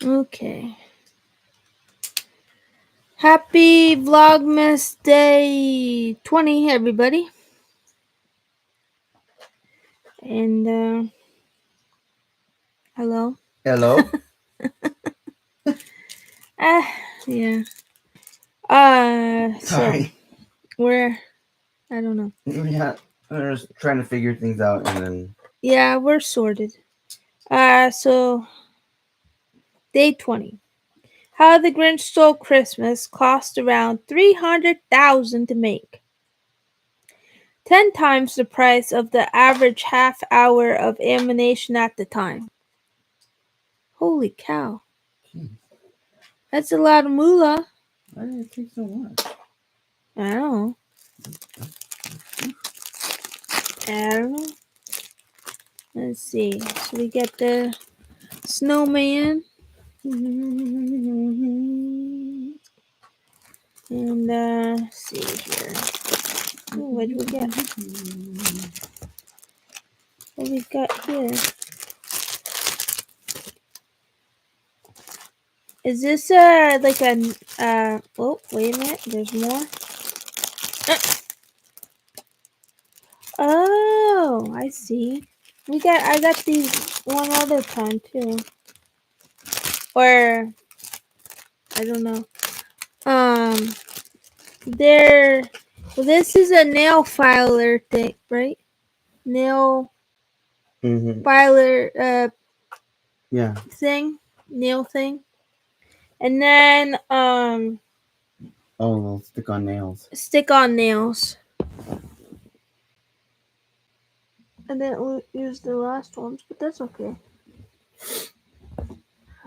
Okay. Happy Vlogmas Day 20, everybody. And, hello. Hello? Ah, yeah. So, Sorry. we're, I don't know. Yeah, we're just trying to figure things out and then. Yeah, we're sorted. So, Day 20. How the Grinch Stole Christmas cost around 300,000 to make. 10 times the price of the average half hour of animation at the time. Holy cow. Jeez, That's a lot of moolah. why did it take so much? I don't know. I don't know. Let's see. So we get the snowman. And see here. Oh, what do we get? What we got here? Is this like a oh, wait a minute, there's more. Oh, I see. I got these one other time too. Or I don't know. Um there well, this is a nail filer thing, right? Nail Mm-hmm. filer Yeah. thing. Nail thing. And then Oh, they'll stick on nails. stick on nails. I didn't use the last ones, but that's okay.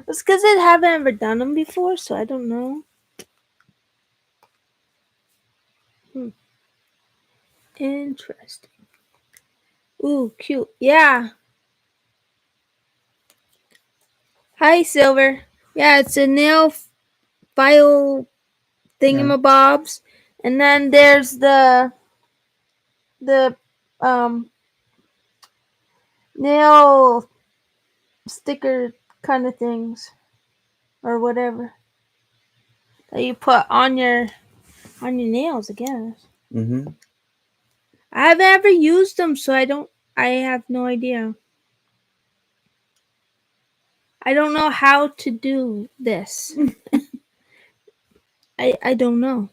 It's because I haven't ever done them before, so I don't know. Interesting. Ooh, cute. Yeah. Hi, Silver. Yeah, it's a nail file Yeah. thingamabobs. And then there's the um nail sticker kind of things or whatever that you put on your nails, I guess. Mm-hmm. I haven't ever used them, so I have no idea. I don't know how to do this. I don't know.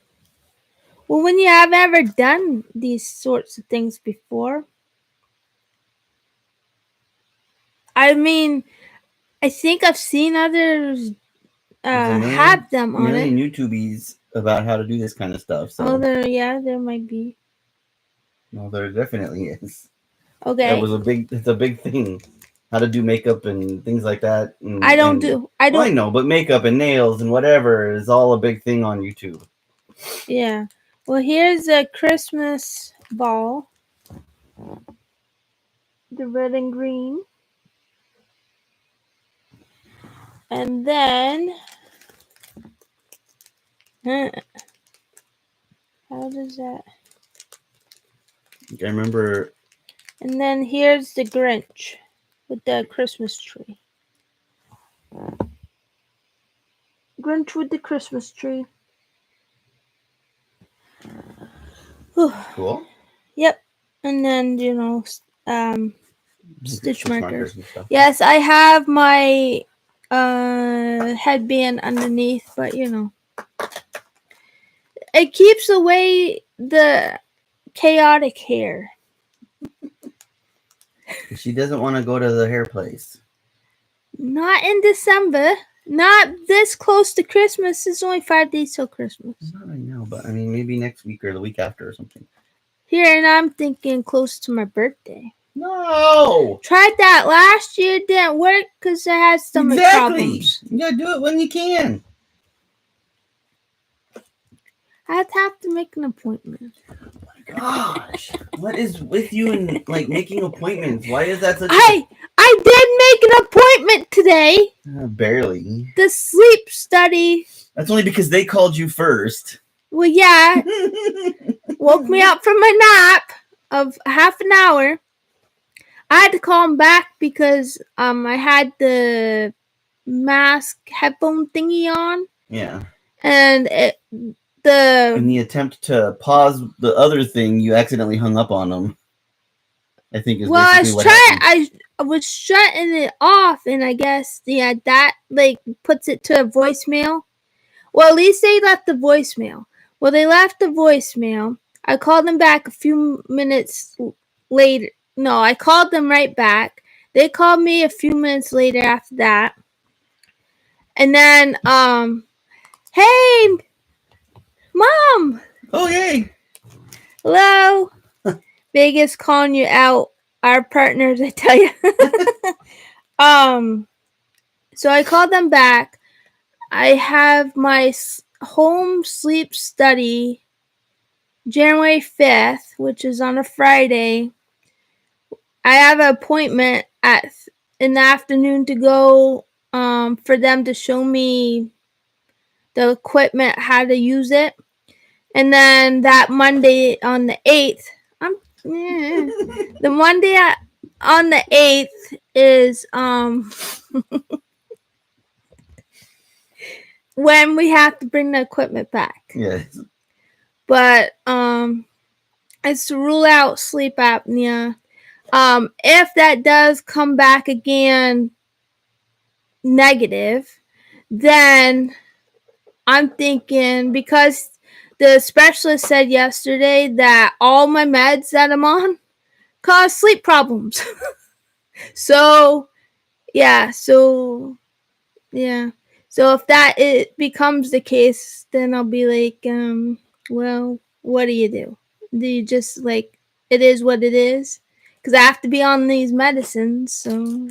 Well, when you have ever done these sorts of things before, I mean, I think I've seen others There's a have them on it. million YouTubies about how to do this kind of stuff, Oh, so there might be. no, there definitely is. Okay, It's a big thing. How to do makeup and things like that. I Well, I don't, know, but makeup and nails and whatever is all a big thing on YouTube. yeah. Well, here's a Christmas ball, the red and green. And then, huh, how does that? I remember. And then here's the Grinch with the Christmas tree. Grinch with the Christmas tree. Whew. Cool. Yep. And then, stitch Stitch markers. markers and stuff. Yes, I have my headband underneath, but it keeps away the chaotic hair. She doesn't want to go to the hair place. Not in December. Not this close to Christmas. It's only 5 days till Christmas. Not right now, but I mean, maybe next week or the week after or something. Here, and I'm thinking close to my birthday. No! Tried that last year, didn't work because I had stomach problems. You gotta do it when you can. I'd have to make an appointment. Gosh, what is with you and like making appointments? Why is that such? I did make an appointment today. Barely. The sleep study. That's only because they called you first. Well, yeah, woke me up from my nap of half an hour. I had to call him back because I had the mask headphone thingy on, Yeah. and In the the attempt to pause the other thing, you accidentally hung up on them. I think is well, basically what happened. I was shutting it off, and I guess that like puts it to a voicemail. Well, at least they left the voicemail. Well, they left the voicemail. I called them back a few minutes later. No, I called them right back. They called me a few minutes later after that. And then, hey, mom, Oh yay! hello. Vegas calling you out. Our partners, I tell you. um, so I called them back. I have my home sleep study January 5th, which is on a Friday. I have an appointment in the afternoon to go for them to show me the equipment, how to use it. And then that Monday on the 8th, the Monday on the 8th is when we have to bring the equipment back. Yes. But it's to rule out sleep apnea. If that does come back again negative, then I'm thinking, because the specialist said yesterday that all my meds that I'm on cause sleep problems. So yeah, so yeah. So if that it becomes the case, then I'll be like, well, what do you do? Do you just like, it is what it is? Because I have to be on these medicines, so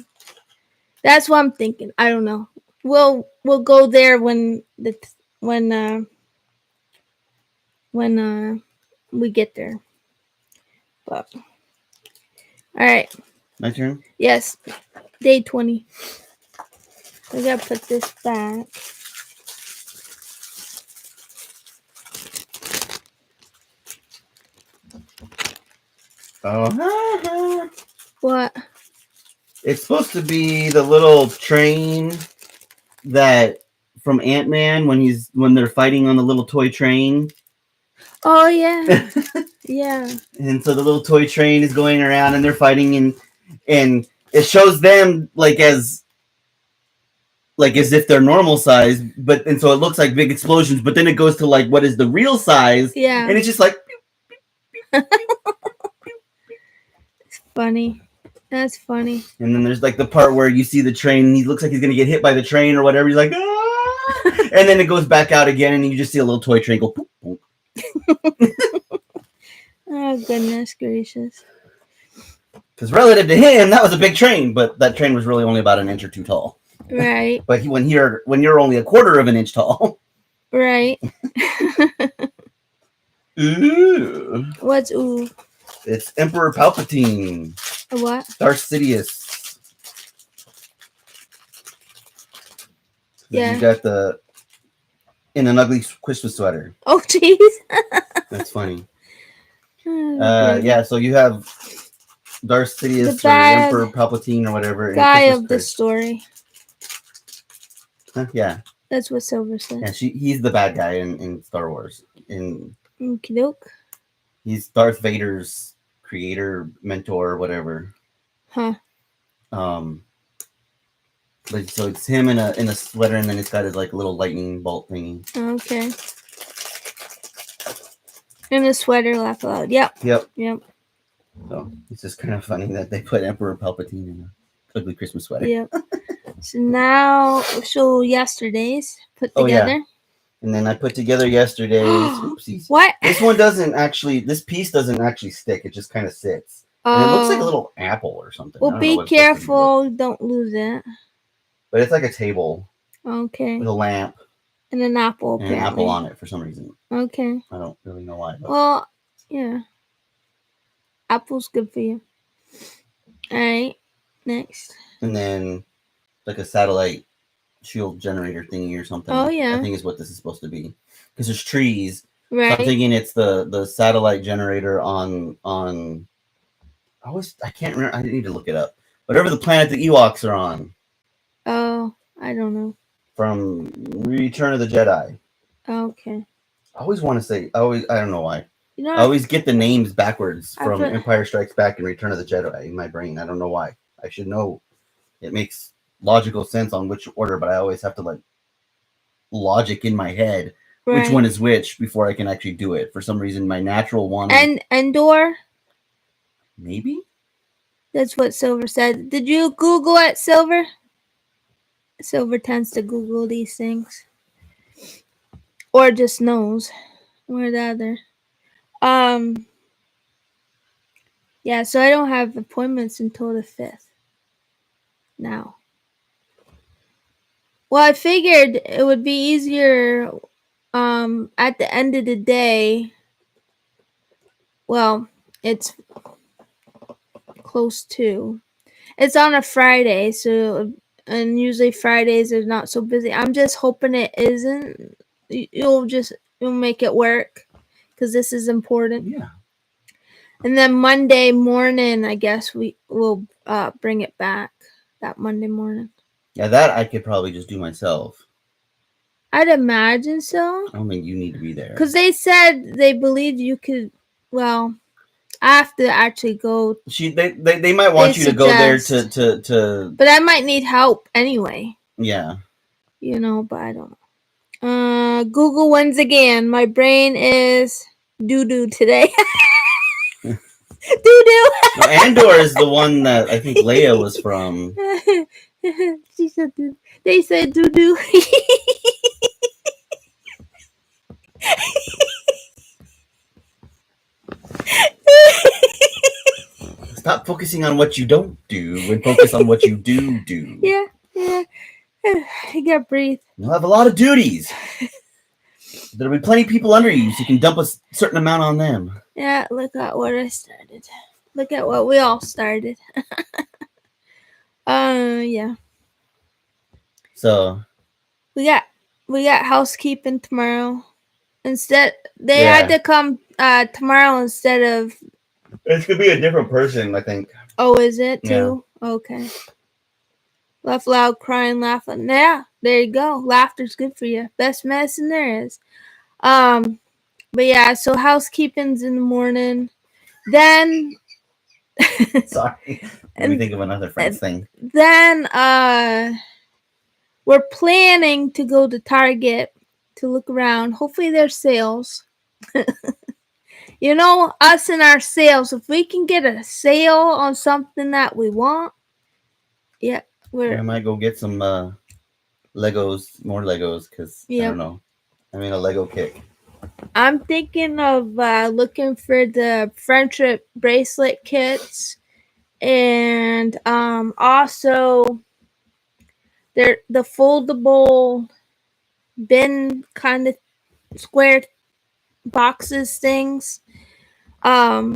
that's what I'm thinking. I don't know. We'll go there when uh when we get there. But all right, My turn. yes, day 20. I gotta put this back. Oh. What? It's supposed to be the little train that from Ant-Man when they're fighting on the little toy train. Oh yeah, yeah. And so the little toy train is going around and they're fighting and it shows them like as if they're normal size, but and so it looks like big explosions, but then it goes to like what is the real size, Yeah. and it's just like It's funny. That's funny. and then there's like the part where you see the train and he looks like he's gonna get hit by the train or whatever. He's like, ah! And then it goes back out again, and you just see a little toy train go. Poop, poop. Oh goodness gracious. Because relative to him, that was a big train, but that train was really only about an inch or two tall. Right. But when you're only a quarter of an inch tall. Right. Ooh. What's ooh? It's Emperor Palpatine. A what? Darth Sidious. Yeah. You got in an ugly Christmas sweater. Oh jeez. That's funny. Okay. Yeah, so you have Darth Sidious The or bad Emperor Palpatine or whatever. guy of the story. Yeah. That's what Silver said. Yeah, he's the bad guy in Star Wars. Okie doke. He's Darth Vader's creator, mentor, whatever. Huh. But so it's him in a sweater, and then it's got his like little lightning bolt thingy. Okay. And a sweater, laugh loud. Yep. Yep. Yep. So it's just kind of funny that they put Emperor Palpatine in an ugly Christmas sweater. Yep. So now, yesterday's put together. Oh, yeah. And then I put together yesterday's. Oopsies. What? This piece doesn't actually stick. It just kind of sits. And it looks like a little apple or something. Well, be careful. Don't lose it. But it's like a table. Okay. With a lamp. And an apple, apparently. And an apple on it for some reason. Okay. I don't really know why. But. Well, yeah. Apple's good for you. Alright. Next. And then like a satellite shield generator thingy or something. Oh, yeah. I think is what this is supposed to be. Because there's trees. Right. So I'm thinking it's the satellite generator on I can't remember. I need to look it up. Whatever the planet the Ewoks are on. Oh, I don't know. from Return of the Jedi. Okay. I always want to say. I don't know why. You know, I always get the names backwards I from put, Empire Strikes Back and Return of the Jedi in my brain. I don't know why. I should know. It makes logical sense on which order, but I always have to like logic in my head which right. one is which before I can actually do it. For some reason, my natural one, And Endor. maybe. That's what Silver said. Did you Google it, Silver? Silver tends to Google these things, or just knows, one or the other. Um. Yeah. So I don't have appointments until the 5th. Now. Well, I figured it would be easier. At the end of the day. Well, it's close to. It's on a Friday, so and usually Fridays are not so busy. I'm just hoping it isn't. You'll make it work because this is important. Yeah. And then Monday morning, I guess we will bring it back that Monday morning. Yeah, that I could probably just do myself. I'd imagine so. I don't think you need to be there. Because they said they believed you could. Well, I have to actually go. They might want you to go there to. But I might need help anyway. Yeah. But I don't know. Google wins again. My brain is doo doo today. Doo doo. No, Andor is the one that I think Leia was from. She said doo. They said doo doo. Stop focusing on what you don't do and focus on what you do. Yeah. You gotta breathe. You'll have a lot of duties. There'll be plenty of people under you, so you can dump a certain amount on them. Yeah, look at what I started. Look at what we all started. Yeah. So we got housekeeping tomorrow. Instead, they had to come tomorrow instead of. It's gonna be a different person, I think. Oh, is it too? Yeah. Okay. Laugh loud, crying, laughing. Yeah, there you go. Laughter's good for you. Best medicine there is. But yeah, so housekeeping's in the morning. Then. Sorry. Let me think of another French thing. Then we're planning to go to Target to look around. Hopefully there's sales. Us and our sales. If we can get a sale on something that we want, yeah, I might go get some Legos, more Legos, because I don't know. I'm in a Lego kick. I'm thinking of looking for the friendship bracelet kits, and also they're the foldable bin kind of square boxes things. Oh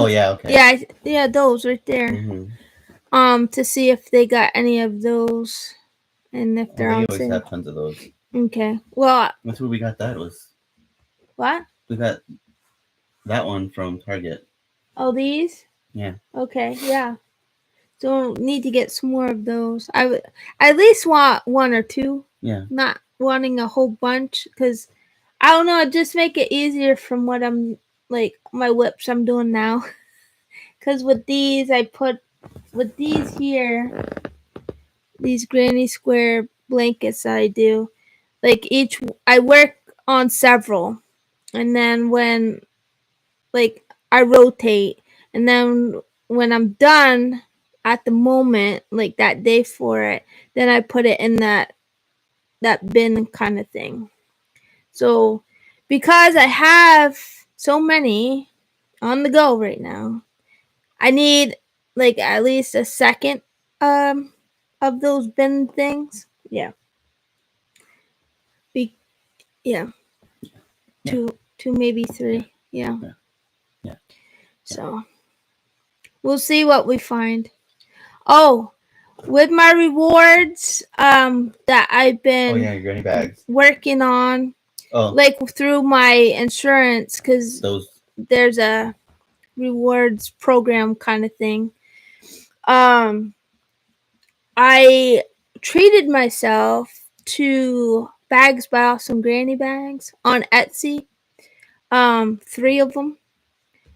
yeah, okay. Yeah, those right there. Mm-hmm. To see if they got any of those, and if they're on sale. They always have tons of those. Okay. Well, that's where we got that was. What? We got that one from Target. Oh, these? Yeah. Okay. Yeah. So need to get some more of those. I would at least want one or two. Yeah. Not wanting a whole bunch because I don't know. It just make it easier from what I'm like my whips I'm doing now. Because with these, with these here, these granny square blankets I do, like I work on several, and then when I rotate, and then when I'm done at the moment, like that day for it, then I put it in that bin kind of thing. So because I have so many on the go right now, I need at least a second of those bin things. Yeah. Yeah. Two, maybe three. Yeah. So we'll see what we find. Oh, with my rewards that I've been your granny bags. working on, through my insurance, because there's a rewards program kind of thing. I treated myself to bags by Awesome Granny Bags on Etsy. 3 of them.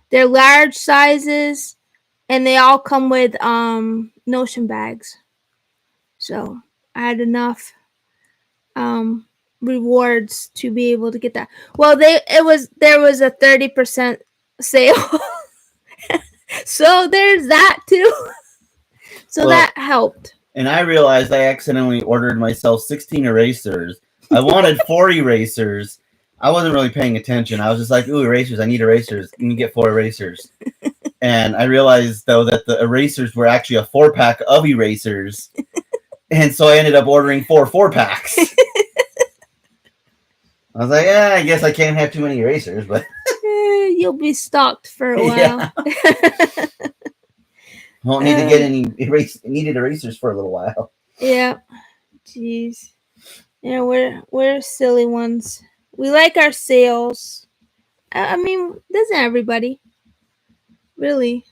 They're large sizes, and they all come with Notion bags. So I had enough um rewards to be able to get that. Well, there was a 30% sale. So there's that too. So Well, that helped. and I realized I accidentally ordered myself 16 erasers. I wanted 4 erasers. I wasn't really paying attention. I was just like, ooh, erasers. I need erasers. Let me get 4 erasers. And I realized, though, that the erasers were actually a 4-pack of erasers. And so I ended up ordering 4-packs. I was like, yeah, I guess I can't have too many erasers, but You'll be stocked for a while. yeah. Won't need to get any needed erasers for a little while. Yeah. Jeez. Yeah, we're silly ones. We like our sales. I mean, doesn't everybody? Really.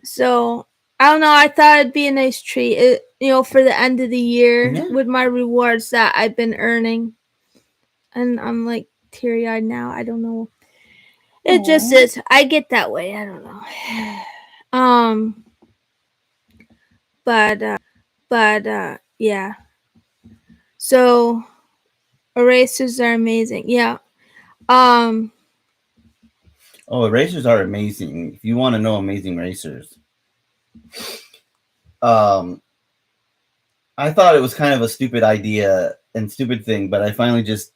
So I don't know. I thought it'd be a nice treat, for the end of the year Yeah. with my rewards that I've been earning, and I'm like teary eyed now. I don't know. It just is. I get that way. I don't know. But yeah. So erasers are amazing. Yeah. Um. Oh, erasers are amazing. If you want to know amazing erasers, um, I thought it was kind of a stupid idea and stupid thing, but I finally just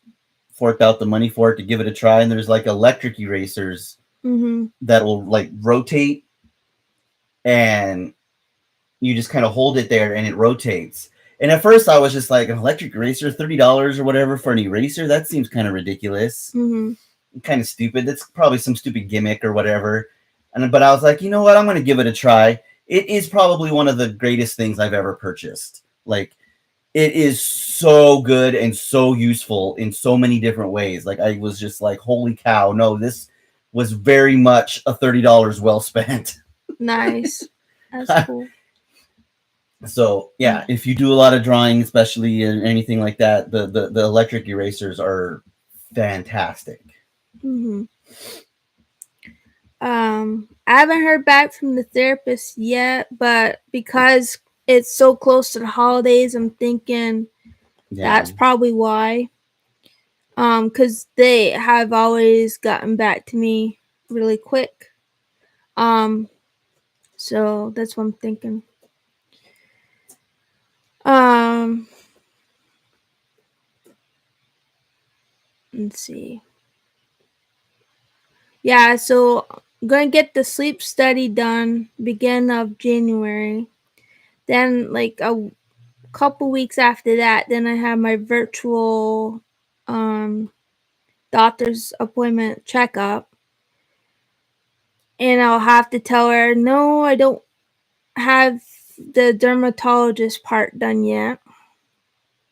forked out the money for it to give it a try. And there's like electric erasers that will like rotate, and you just kind of hold it there and it rotates. And at first I was just like, an electric eraser, $30 or whatever for an eraser? That seems kind of ridiculous. Kind of stupid. That's probably some stupid gimmick or whatever. But I was like, you know what? I'm going to give it a try. It is probably one of the greatest things I've ever purchased. Like, it is so good and so useful in so many different ways. Like, I was just like, holy cow. No, this was very much a $30 well spent. Nice. That's cool. So yeah, if you do a lot of drawing, especially or anything like that, the electric erasers are fantastic. I haven't heard back from the therapist yet, but because it's so close to the holidays, I'm thinking that's probably why. Because they have always gotten back to me really quick. So that's what I'm thinking. Let's see. Yeah, so I'm gonna get the sleep study done beginning of January. Then like a couple weeks after that, then I have my virtual doctor's appointment checkup. And I'll have to tell her, no, I don't have the dermatologist part done yet.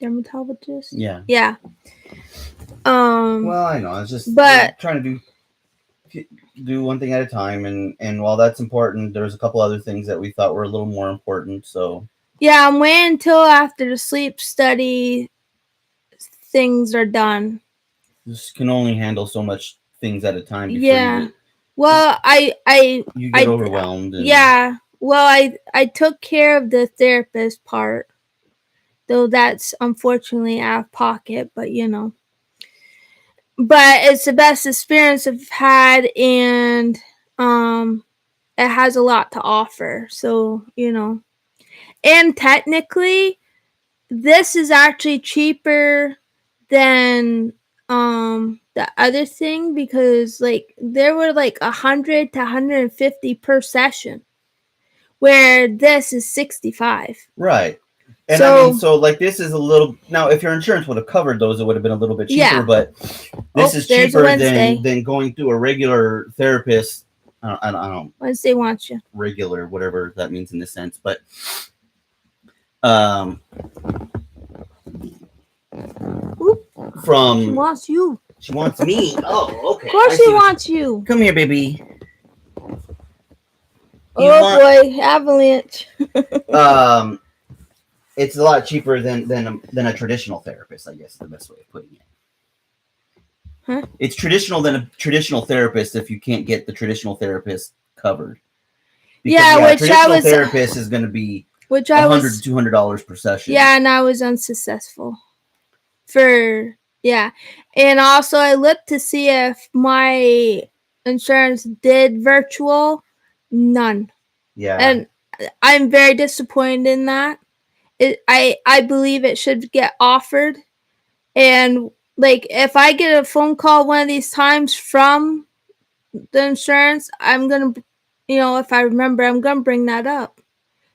Dermatologist? Yeah. Yeah. Well, I know. I was just trying to do one thing at a time, and while that's important, there's a couple other things that we thought were a little more important. So yeah, I'm waiting until after the sleep study things are done. This can only handle so much things at a time before you get overwhelmed. Yeah. Well, I took care of the therapist part, though that's unfortunately out of pocket, but But it's the best experience I've had, and it has a lot to offer. So, And technically, this is actually cheaper than the other thing, because like there were like 100 to 150 per session, where this is 65. Right. And so like this is a little, now if your insurance would have covered those, it would have been a little bit cheaper, but this is cheaper than going through a regular therapist. I don't Wednesday wants you. Regular, whatever that means in this sense, but from she wants you. She wants me. Oh, okay. Of course she wants you. Come here, baby. Boy, avalanche. Um, it's a lot cheaper than a traditional therapist. I guess is the best way of putting it. Huh? It's traditional than a traditional therapist if you can't get the traditional therapist covered. Because Yeah, yeah, a traditional therapist is going to be which a I hundred to was, $200 per session. yeah, and I was unsuccessful for, yeah. And also I looked to see if my insurance did virtual. None. Yeah. And I'm very disappointed in that. I believe it should get offered. And like if I get a phone call one of these times from the insurance, I'm gonna, if I remember, I'm gonna bring that up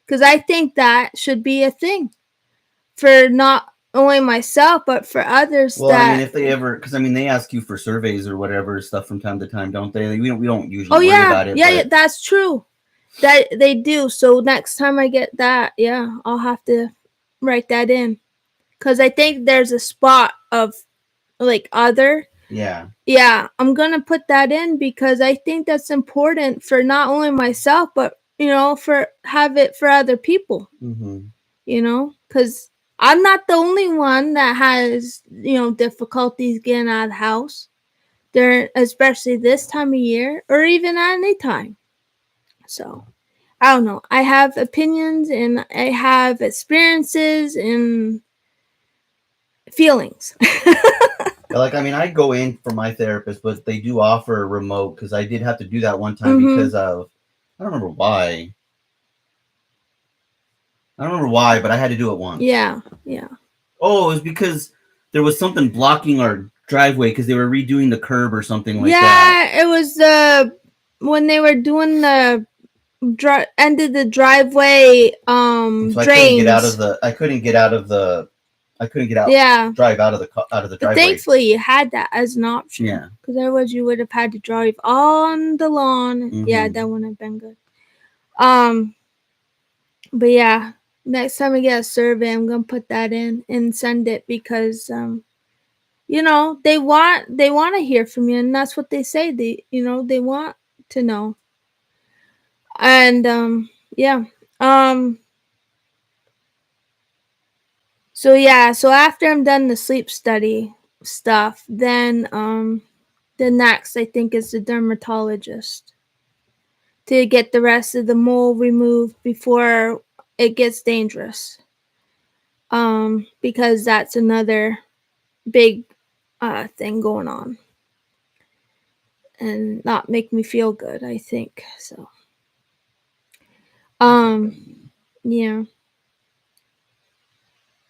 because I think that should be a thing for not only myself but for others Well, I mean, that. if they ever, because I mean, they ask you for surveys or whatever stuff from time to time, don't they? We don't Oh usually worry yeah, about it, yeah, yeah, but that's true. That they do. So next time I get that, yeah, I'll have to write that in because I think there's a spot of like other. yeah. Yeah, I'm gonna put that in because I think that's important for not only myself but for have it for other people. Mm-hmm. Because I'm not the only one that has difficulties getting out of the house. There, especially this time of year, or even at any time. So I don't know. I have opinions and I have experiences and feelings. Like, I mean, I go in for my therapist, but they do offer remote because I did have to do that one time Mm-hmm. because of, I don't remember why. I don't remember why, but I had to do it once. Yeah, yeah. Oh, it was because there was something blocking our driveway because they were redoing the curb or something like that. Yeah, it was when they were doing the ended the driveway And so I couldn't get out of drains. the. I couldn't get out of the. I couldn't get out. Yeah, Drive out of the but driveway. thankfully you had that as an option. Yeah. Because otherwise you would have had to drive on the lawn. Mm-hmm. Yeah, that wouldn't have been good. Um, but yeah, next time I get a survey, I'm gonna put that in and send it because they want to hear from you, and that's what they say. They want to know. And yeah. Um, so yeah, so after I'm done the sleep study stuff, then the next I think is the dermatologist to get the rest of the mole removed before it gets dangerous. Because that's another big thing going on and not make me feel good, I think. So um yeah.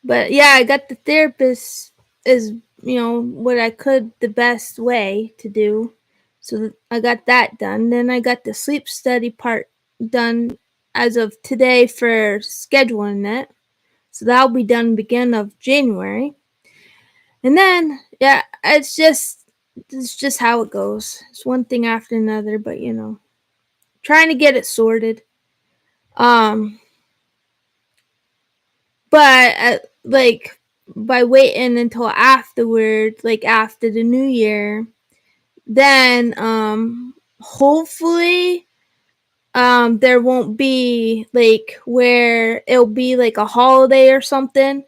But yeah, I got the therapist is what I could the best way to do. So I got that done. Then I got the sleep study part done as of today for scheduling it. So that'll be done beginning of January. And then yeah, it's just how it goes. It's one thing after another, but trying to get it sorted. Um but like by waiting until afterward, like after the new year, then hopefully there won't be like where it'll be like a holiday or something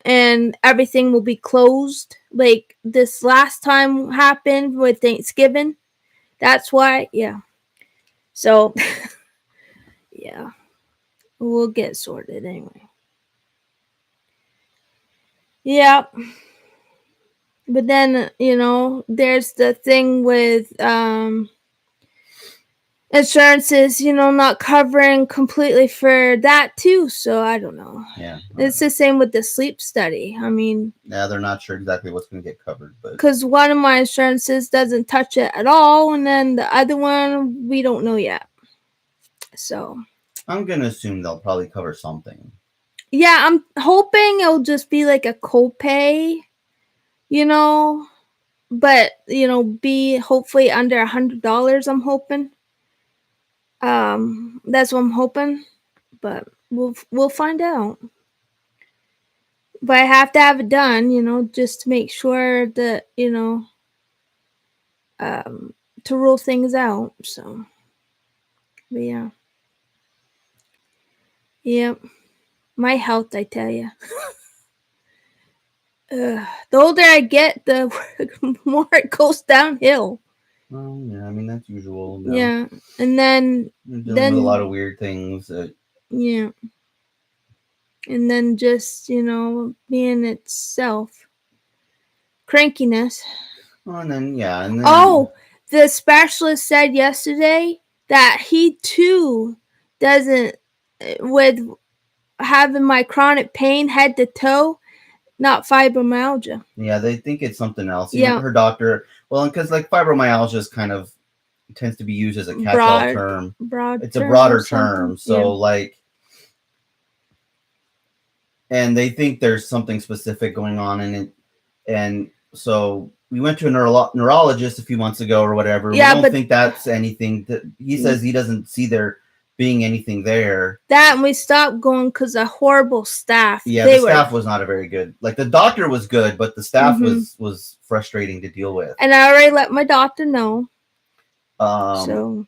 and everything will be closed like this last time happened with Thanksgiving. That's why, yeah. So yeah, we'll get sorted anyway. Yeah. But then, there's the thing with insurances, not covering completely for that too. So I don't know. Yeah. It's the same with the sleep study. I mean, Yeah, they're not sure exactly what's going to get covered, but because one of my insurances doesn't touch it at all, and then the other one we don't know yet. So I'm going to assume they'll probably cover something. yeah, I'm hoping it'll just be like a copay, you know, but be hopefully under $100. I'm hoping. That's what I'm hoping, but we'll find out. But I have to have it done, just to make sure that um, to rule things out. So, but yeah, Yep. My health, I tell you. The older I get, the more it goes downhill. Well, yeah, I mean that's usual. You know, Yeah. And then, you're dealing with a lot then, of weird things. yeah. And then just, being itself. Crankiness. And then yeah, and then Oh, the specialist said yesterday that he too doesn't, with having my chronic pain head to toe, not fibromyalgia. yeah, they think it's something else. Even Yeah, her doctor, well, because like fibromyalgia is kind of tends to be used as a catch-all broad, term. broad It's a term or broader something. term, Yeah. so like, and they think there's something specific going on in it, and so we went to a neurologist a few months ago or whatever. We Yeah, don't but think that's anything. That he says he doesn't see there being anything there. that and we stopped going because of horrible staff. Yeah, the They were. staff was not a very good. Like the doctor was good, but the staff Mm-hmm. was frustrating to deal with. And I already let my doctor know. Um, So,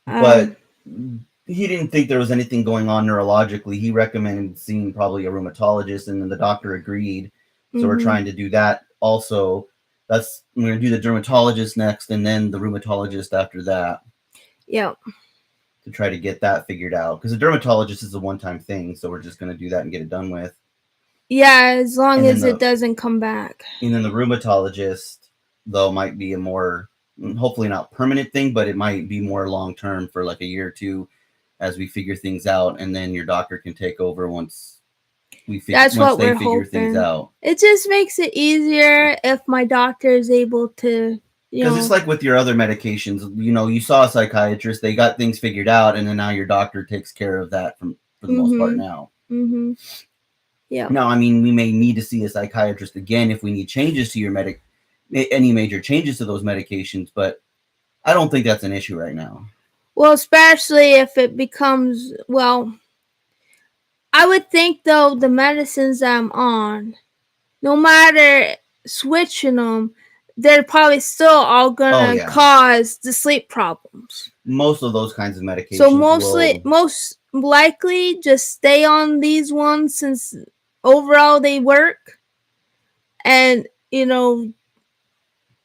but he didn't think there was anything going on neurologically. He recommended seeing probably a rheumatologist, and then the doctor agreed. So we're mm-hmm. trying to do that also. That's we're going to do the dermatologist next, and then the rheumatologist after that Yeah. to try to get that figured out. Because the dermatologist is a one-time thing, so we're just going to do that and get it done with. Yeah, as long And then as it doesn't come back. the rheumatologist though might be a more hopefully not permanent thing, but it might be more long term for like a year or two as we figure things out, and then your doctor can take over once That's once what they we're figure things hoping. out. It just makes it easier if my doctor is able to, Because it's like with your other medications, you saw a psychiatrist, they got things figured out, and then now your doctor takes care of that for the most part Mm-hmm. now. Mm-hmm. Yeah. Now, I mean, we may need to see a psychiatrist again if we need changes to your any major changes to those medications, but I don't think that's an issue right now. Well, especially if it becomes, well, I would think though the medicines I'm on, no matter switching them, they're probably still all Oh gonna yeah, cause the sleep problems. most of those kinds of So medications will. most likely, just stay on these ones since overall they work, and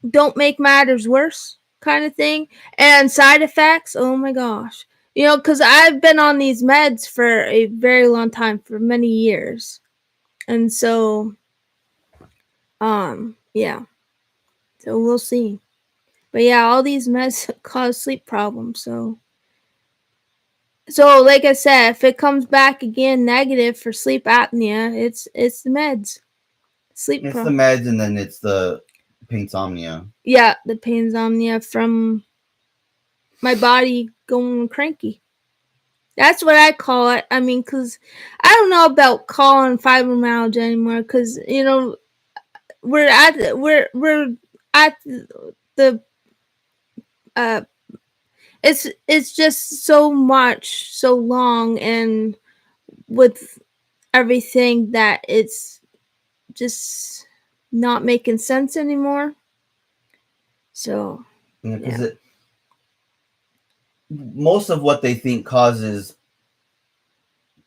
don't make matters worse, kind of thing. And side effects, oh my gosh, because I've been on these meds for a very long time, for many years, and so yeah, so we'll see. But yeah, all these meds cause sleep problems. So like I said, if it comes back again negative for sleep apnea, it's the meds. Sleep It's the pro. meds, and then it's the painsomnia. Yeah, the painsomnia from my body going cranky. That's what I call it. I mean, cause I don't know about calling fibromyalgia anymore. Cause we're at the uh it's just so much, so long, and with everything that it's just not making sense anymore. So Because yeah. most of what they think causes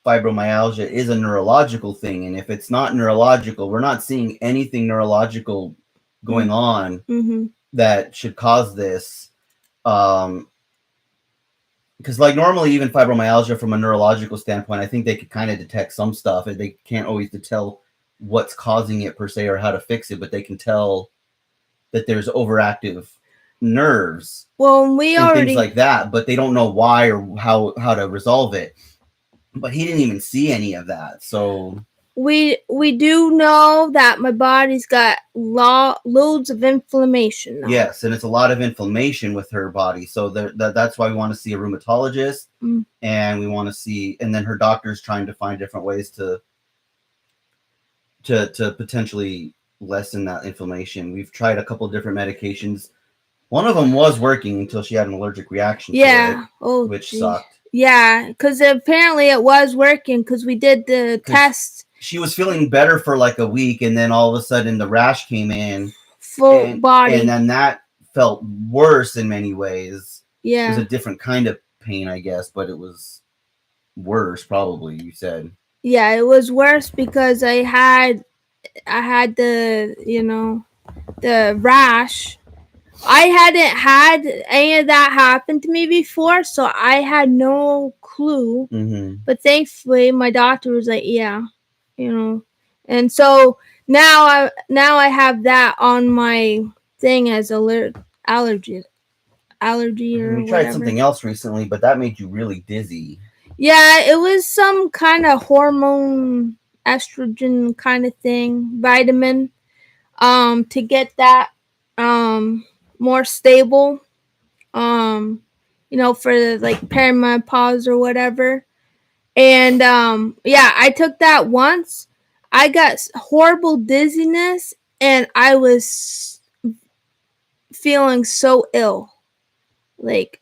fibromyalgia is a neurological thing, and if it's not neurological, we're not seeing anything neurological going on Mm-hmm. that should cause this. Um, because like normally even fibromyalgia from a neurological standpoint, I think they could kind of detect some stuff, and they can't always tell what's causing it per se or how to fix it, but they can tell that there's overactive nerves Well, we and things already like that, but they don't know why or how to resolve it. But he didn't even see any of that. So we do know that my body's got loads of inflammation now. yes, and it's a lot of inflammation with her body. So that's why we want to see a rheumatologist, Mm. and we want to see, and then her doctor's trying to find different ways to potentially lessen that inflammation. We've tried a couple different medications. One of them was working until she had an allergic reaction to it, Yeah. Oh, which geez. sucked. Yeah, because apparently it was working because we did the test. She was feeling better for like a week, and then all of a sudden the rash came in, Full and body. then that felt worse in many ways. It was Yeah. a different kind of pain, I guess, but it was. worse, probably. You said. Yeah, it was worse because I had the the rash. I hadn't had any of that happen to me before, so I had no clue. Mm-hmm. But thankfully, my doctor was like, "Yeah, you know," and so now I have that on my thing as allergy allergy or We tried whatever. something else recently, but that made you really dizzy. Yeah, it was some kind of hormone estrogen kind of thing, vitamin, to get that more stable, um, for like perimenopause or whatever. And yeah, I took that once. I got horrible dizziness and I was feeling so ill. Like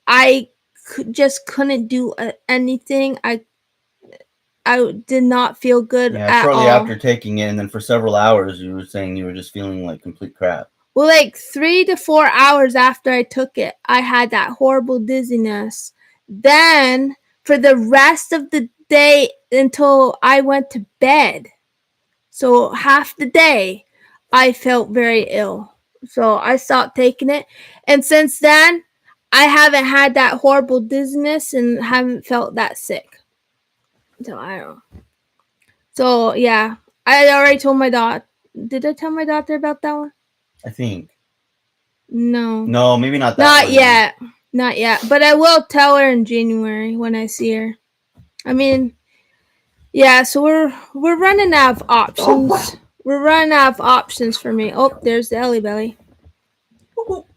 just couldn't do anything. I did not feel good Yeah, at shortly all. after taking it, and then for several hours, you were saying you were just feeling like complete crap. Well, like 3 to 4 hours after I took it, I had that horrible dizziness. Then, for the rest of the day until I went to bed, so half the day, I felt very ill. So I stopped taking it. And since then, I haven't had that horrible dizziness and haven't felt that sick. So I don't know. So yeah, I already told my doctor. Did I tell my doctor about that one? I think. No. No, maybe not that Not one. yet. Not yet. But I will tell her in January when I see her. I mean, yeah, so we're running out of options. We're running out of options for me. Oh, there's the Ellie Belly.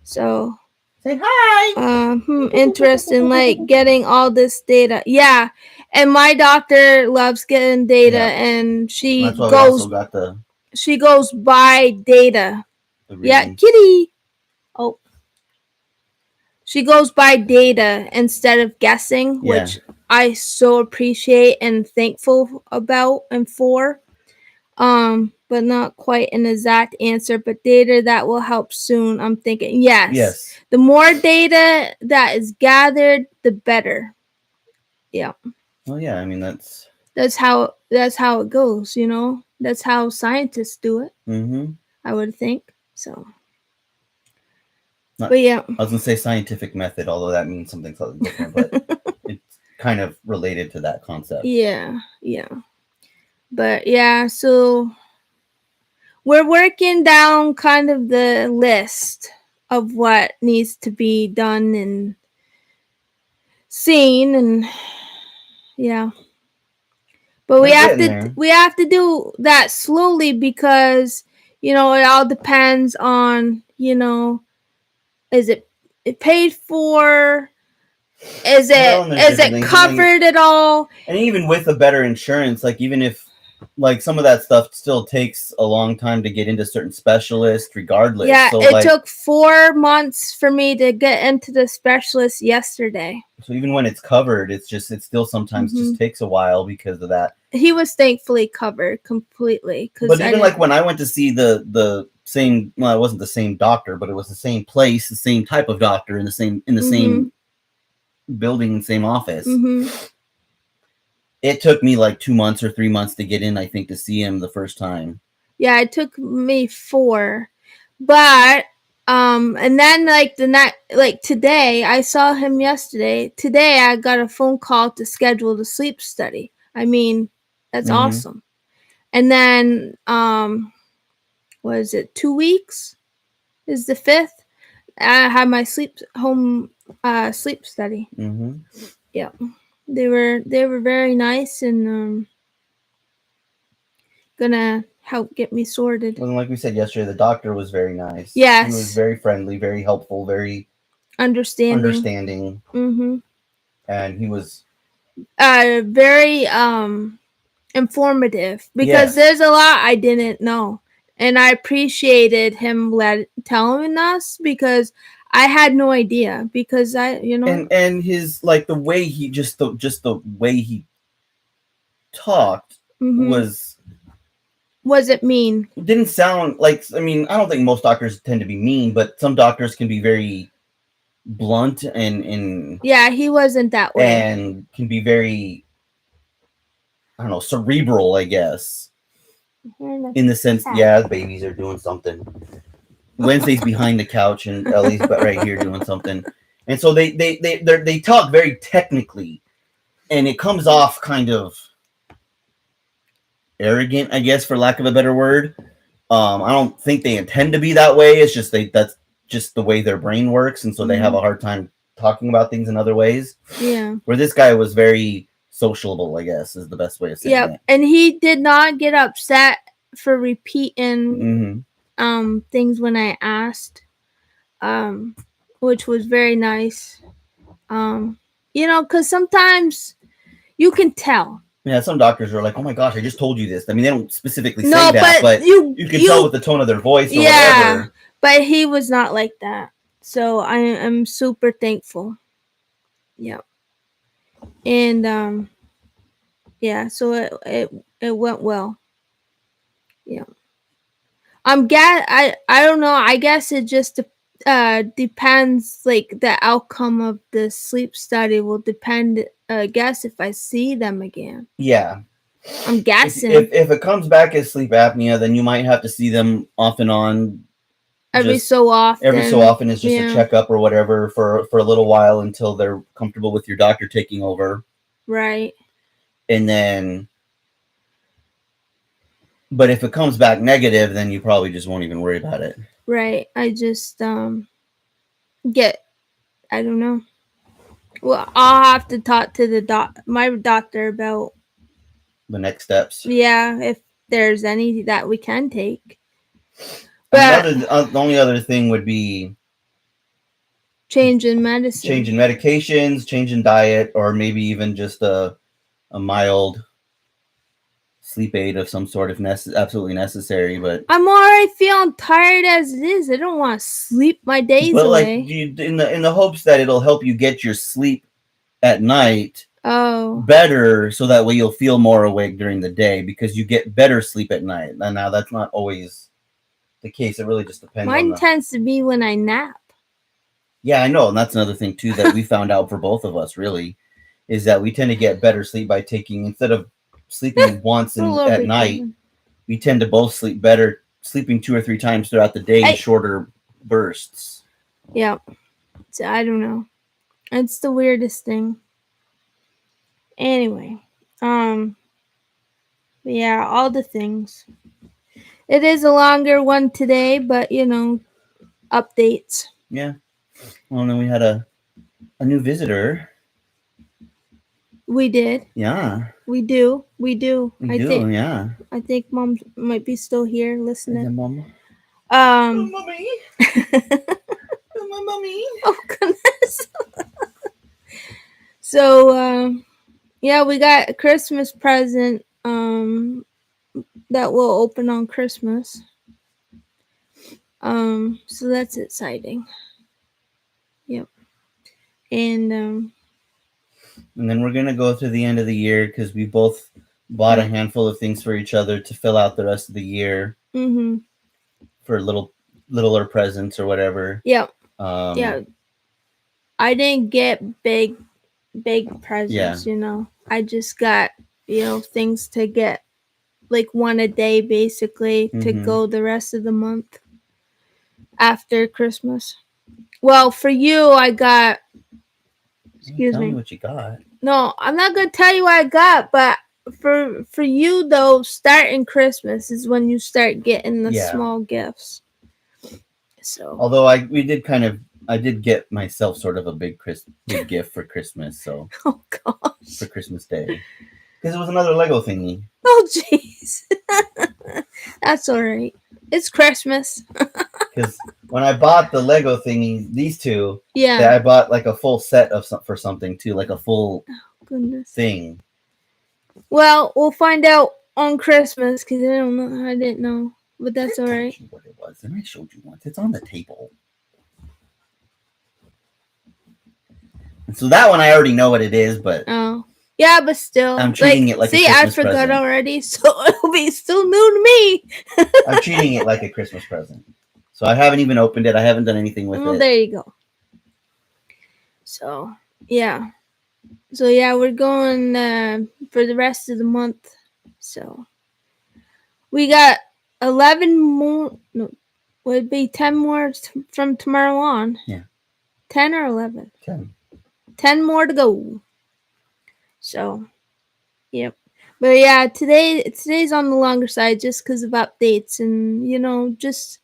So Say hi. interest in like getting all this data. Yeah. And my doctor loves getting data Yeah. and That's why we also got the she goes by data. Yeah, reading. kitty. Oh, she goes by data instead of guessing, Yeah. which I so appreciate and thankful about and for. But not quite an exact answer, but data that will help soon. I'm thinking yes. Yes. The more data that is gathered, the better. Yeah. Well, yeah. I mean, that's. That's how it goes, That's how scientists do it, Mm-hmm. I would think. So Not, but yeah. I was gonna say scientific method, although that means something slightly different, but it's kind of related to that concept. Yeah, yeah. But yeah, so we're working down kind of the list of what needs to be done and seen, and yeah. But we We're have getting to there. we have to do that slowly because it all depends on, is it paid for? Is Well, it and there's is different it things, covered at all? and even with a better insurance, like even if like some of that stuff still takes a long time to get into certain specialists, regardless. Yeah, So it like, took 4 months for me to get into the specialist yesterday. so even when it's covered, it still sometimes Mhm. just takes a while because of that. He was thankfully covered completely. But even like when I went to see the same, well, it wasn't the same doctor, but it was the same place, the same type of doctor in the same building, same office. It took me like 2 months or 3 months to get in, I think, to see him the first time. Yeah, it took me 4, but and then like the night, like today, I saw him yesterday. Today, I got a phone call to schedule the sleep study. I mean, that's awesome. And then what is it? 2 weeks is the 5th. I had my sleep study. Yeah, they were very nice and gonna help get me sorted. Well, like we said yesterday, the doctor was very nice. Yes. He was very friendly, very helpful, very understanding. And he was very informative because there's a lot I didn't know, and I appreciated him telling us because I had no idea because and his like the way he just the way he talked was it mean? Didn't sound like, I mean, I don't think most doctors tend to be mean, but some doctors can be very blunt and yeah, he wasn't that way and can be very I don't know, cerebral, I guess. In the sense, yeah, the babies are doing something. Wednesday's behind the couch and Ellie's right here doing something. And so they talk very technically, and it comes off kind of arrogant, I guess, for lack of a better word. I don't think they intend to be that way. It's just that's just the way their brain works, and so they have a hard time talking about things in other ways. Yeah. Where this guy was very sociable, I guess, is the best way of saying it. And he did not get upset for repeating things when I asked, which was very nice. Because sometimes you can tell. Yeah, some doctors are like, "Oh my gosh, I just told you this." I mean, they don't specifically say that, but you can tell with the tone of their voice or whatever. But he was not like that, so I am super thankful. Yep. And yeah, so it went well. Yeah. I don't know. I guess it just depends. Like the outcome of the sleep study will depend. I guess if I see them again. Yeah. I'm guessing. If it comes back as sleep apnea, then you might have to see them off and on. Every so often. Every so often is just a checkup or whatever for a little while until they're comfortable with your doctor taking over. Right. And then, but if it comes back negative, then you probably just won't even worry about it. Right. I just I don't know. Well, I'll have to talk to my doctor about the next steps. Yeah, if there's any that we can take. But the only other thing would be changing medicine, changing medications, changing diet, or maybe even just a mild sleep aid of some sort if absolutely necessary. But I'm already feeling tired as it is. I don't want to sleep my days away. Like in the hopes that it'll help you get your sleep at night better, so that way you'll feel more awake during the day because you get better sleep at night. And now that's not always the case. It really just depends. Mine tends to be when I nap. Yeah, I know, and that's another thing too that we found out for both of us. Really, is that we tend to get better sleep by taking, instead of sleeping once at night, we tend to both sleep better, sleeping 2 or 3 times throughout the day in shorter bursts. Yeah, so I don't know. It's the weirdest thing. Anyway, yeah, all the things. It is a longer one today, but updates. Yeah. Well, then we had a new visitor. We did. Yeah. We do. Yeah. I think Mom might be still here listening. Is Mom? Mommy. Mommy. Oh goodness. So yeah, we got a Christmas present that will open on Christmas. So that's exciting. Yep. And then we're gonna go through the end of the year because we both bought a handful of things for each other to fill out the rest of the year. Mm-hmm. For littler presents or whatever. Yep. Yeah. I didn't get big presents, I just got, things to get like one a day basically to go the rest of the month after Christmas. Well, for you, I got. Excuse me. Tell me what you got. No, I'm not gonna tell you what I got, but for you though, starting Christmas is when you start getting the small gifts. So. Although I did get myself sort of a big gift for Christmas. So. Oh gosh. For Christmas Day, because it was another Lego thingy. Oh jeez. That's all right. It's Christmas. Because when I bought the Lego thingy, these two, I bought like a full set for something too, like a full thing. Well, we'll find out on Christmas because I don't know. I didn't know, but that's all right. What it was, and I showed you once. It's on the table. And so that one I already know what it is, but yeah, but still, I'm treating it like a Christmas present. See, I forgot already, so it'll be still new to me. I'm treating it like a Christmas present. So I haven't even opened it. I haven't done anything with it. There you go. So, yeah. So yeah, we're going for the rest of the month. So we got 11 more. No, would be 10 more from tomorrow on. Yeah. 10 or 11. 10. 10 more to go. So, yep. But yeah, today's on the longer side just because of updates and just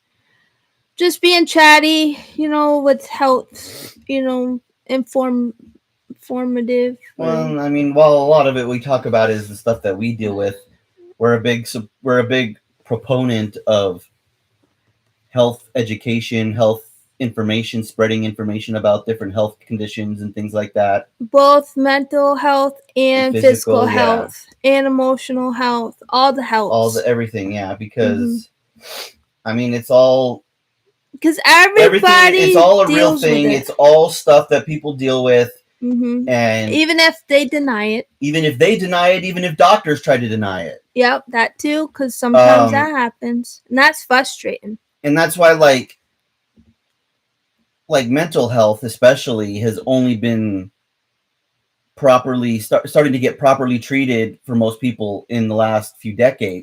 being chatty, with health, informative. Well, I mean, while a lot of it we talk about is the stuff that we deal with, we're a big proponent of health education, health information, spreading information about different health conditions and things like that. Both mental health and physical Yeah. health and emotional health, all the health. All the everything, yeah, because I mean it's because everything. everybody It's all a real deals with thing. it. It's all stuff that people deal with, and even if they deny it. even if they deny it, even if doctors try to deny it. Yep, that too, because sometimes that happens, and that's frustrating. And that's why, like mental health, especially, has only been properly starting to get properly treated for most people in the last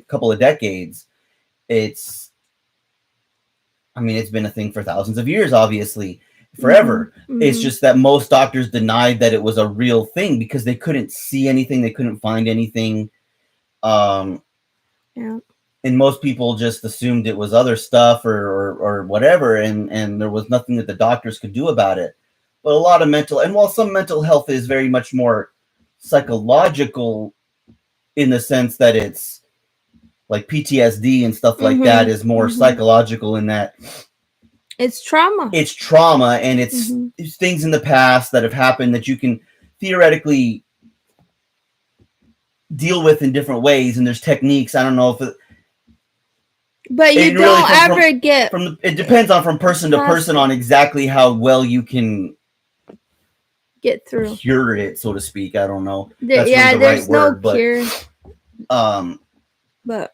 couple of decades. It's, I mean, it's been a thing for thousands of years, obviously, forever. It's just that most doctors denied that it was a real thing because they couldn't see anything, they couldn't find anything. Yeah. And most people just assumed it was other stuff or whatever, and there was nothing that the doctors could do about it. But a lot of while some mental health is very much more psychological in the sense that it's like PTSD and stuff like that is more psychological in that it's trauma. It's trauma, and it's things in the past that have happened that you can theoretically deal with in different ways, and there's techniques. I don't know if but you don't ever get it depends on from person to person on exactly how well you can get through, cure it, so to speak. I don't know. That's really there's right word, no cure. But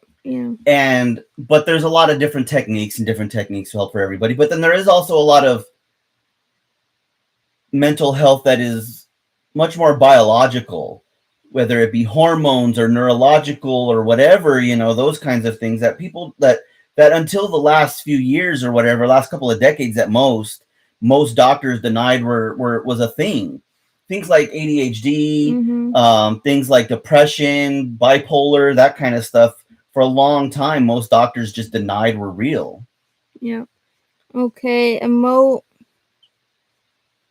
but there's a lot of different techniques to help for everybody. But then there is also a lot of mental health that is much more biological, whether it be hormones or neurological or whatever, those kinds of things that people that until the last few years or whatever, last couple of decades at most doctors denied was a thing. Things like ADHD, things like depression, bipolar, that kind of stuff. For a long time, most doctors just denied were real. Yeah. Okay, emote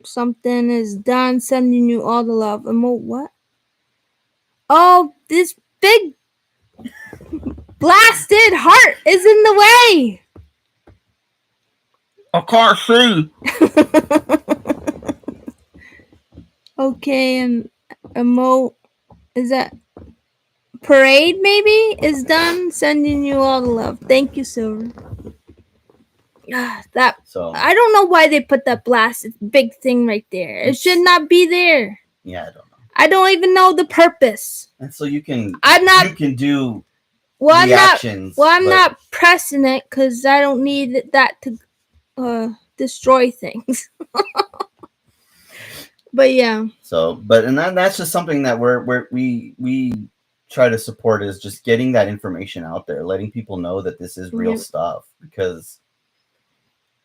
something is done. Sending you all the love. Emote what? Oh, this big blasted heart is in the way. I can't see. Okay, and emote is that parade maybe is done. Sending you all the love. Thank you, Silver. I don't know why they put that blasted big thing right there. It should not be there. Yeah, I don't know. I don't even know the purpose. And so you can do reactions. I'm not pressing it because I don't need that to destroy things. But yeah. So, and that's just something that we try to support, is just getting that information out there, letting people know that this is real stuff, because,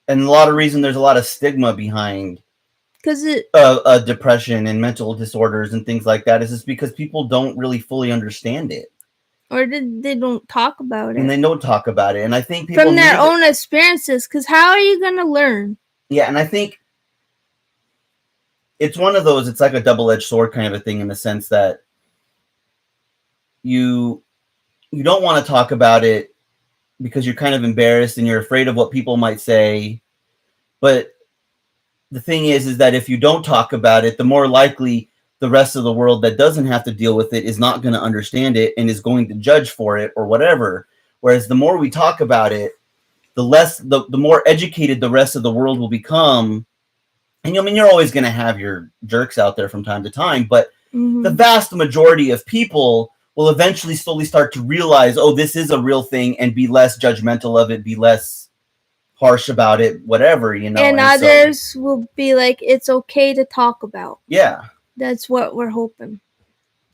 and there's a lot of stigma behind because depression and mental disorders and things like that. Is just because people don't really fully understand it, or they don't talk about it, and they don't talk about it. And I think people from their own experiences, because how are you gonna learn? Yeah, and I think it's one of those, it's like a double-edged sword kind of a thing, in the sense that you don't want to talk about it because you're kind of embarrassed and you're afraid of what people might say. But the thing is that if you don't talk about it, the more likely the rest of the world that doesn't have to deal with it is not going to understand it and is going to judge for it or whatever. Whereas the more we talk about it, the more educated the rest of the world will become. And I mean, you're always going to have your jerks out there from time to time, but the vast majority of people will eventually slowly start to realize, oh, this is a real thing, and be less judgmental of it, be less harsh about it, whatever, And others will be like, it's okay to talk about. Yeah. That's what we're hoping.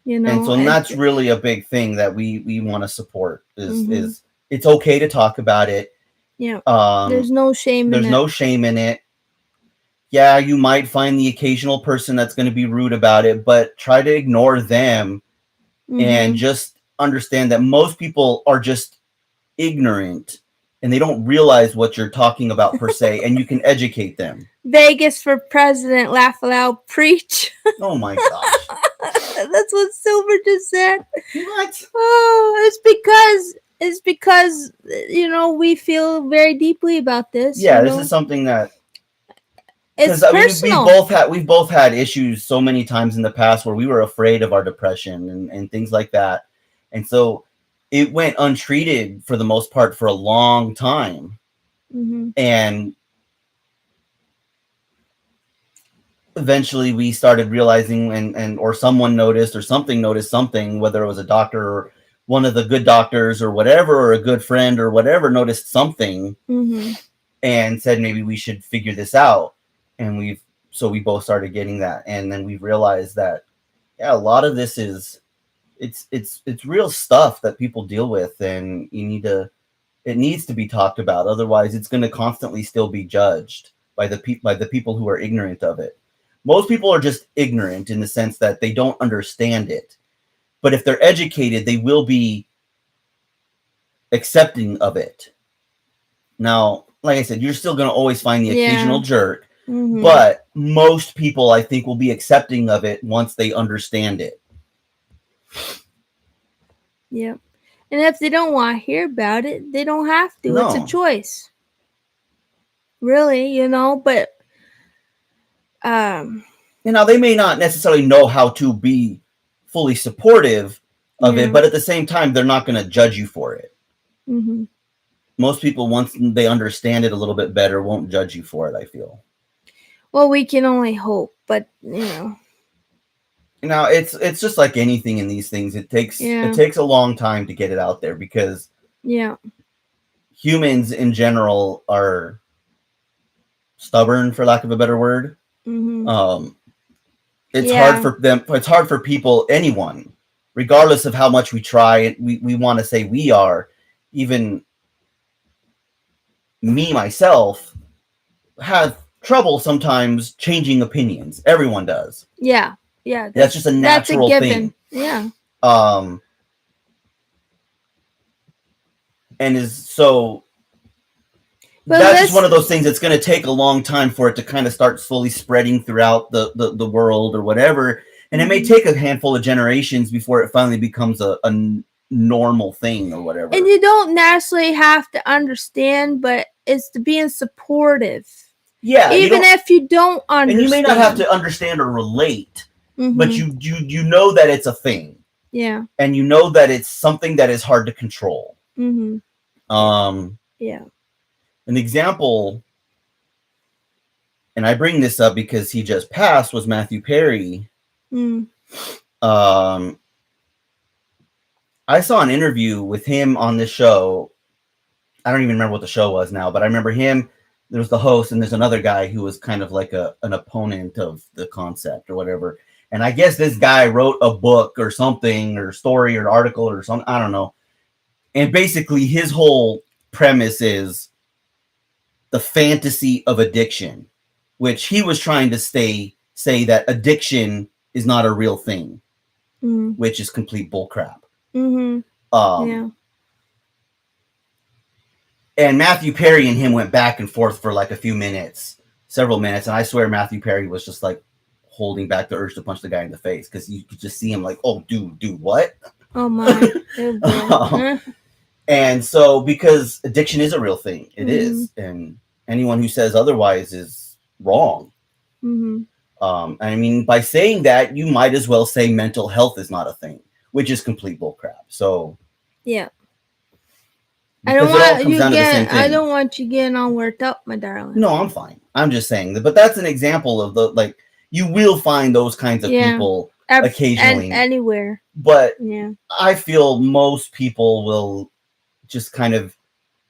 You And know, so that's really a big thing that we want to support mm-hmm. is it's okay to talk about it. Yeah. Um, There's no shame in there's it. no shame in it. Yeah, you might find the occasional person that's going to be rude about it, but try to ignore them and Mm-hmm. just understand that most people are just ignorant and they don't realize what you're talking about per se, and you can educate them. Vegas for president, laugh aloud, preach. Oh my gosh. That's what Silver just said. What? Oh, it's because we feel very deeply about this. Yeah, this is something that because It's I mean personal. we've both had issues so many times in the past where we were afraid of our depression and things like that, and so it went untreated for the most part for a long time, Mm-hmm. and eventually we started realizing and or someone noticed or something noticed something, whether it was a doctor or one of the good doctors or whatever, or a good friend or whatever noticed something Mm-hmm. and said maybe we should figure this out, and we both started getting that, and then we realized that yeah, a lot of this is it's real stuff that people deal with, and it needs to be talked about, otherwise it's going to constantly still be judged by the people who are ignorant of it. Most people are just ignorant in the sense that they don't understand it, but if they're educated they will be accepting of it. Now, like I said, you're still going to always find the occasional jerk, Mm-hmm. but most people, I think, will be accepting of it once they understand it. Yep. And if they don't want to hear about it, they don't have to. No. It's a choice. Really, but now they may not necessarily know how to be fully supportive of it, but at the same time, they're not going to judge you for it. Mm-hmm. Most people, once they understand it a little bit better, won't judge you for it, I feel. Well, we can only hope, but Now it's just like anything in these things. It takes a long time to get it out there because humans in general are stubborn, for lack of a better word. Mm-hmm. It's hard for them. It's hard for people, anyone, regardless of how much we try. We want to say we are. Even me myself have trouble sometimes changing opinions. Everyone does. Yeah. That's just a natural thing. Yeah. And is so. But that's just one of those things that's going to take a long time for it to kind of start slowly spreading throughout the world or whatever. And it may take a handful of generations before it finally becomes a normal thing or whatever. And you don't necessarily have to understand, but it's to being supportive. Yeah. Even if you don't understand. And you may not have to understand or relate, but you know that it's a thing. Yeah. And you know that it's something that is hard to control. Mm-hmm. Yeah. An example, and I bring this up because he just passed, was Matthew Perry. I saw an interview with him on this show. I don't even remember what the show was now, but I remember him. There was the host, and there's another guy who was kind of like an opponent of the concept or whatever. And I guess this guy wrote a book or something, or story or article or something. I don't know. And basically, his whole premise is the fantasy of addiction, which he was trying to say that addiction is not a real thing, which is complete bullcrap. Yeah. And Matthew Perry and him went back and forth for like a few minutes, several minutes, and I swear Matthew Perry was just like holding back the urge to punch the guy in the face because you could just see him like, "Oh, dude, what?" Oh my! And so, because addiction is a real thing, it is, and anyone who says otherwise is wrong. I mean, by saying that, you might as well say mental health is not a thing, which is complete bullcrap. So, yeah, I don't want you getting all worked up, my darling. No, I'm fine. I'm just saying that, but that's an example of the like you will find those kinds of people occasionally, anywhere. But I feel most people will just kind of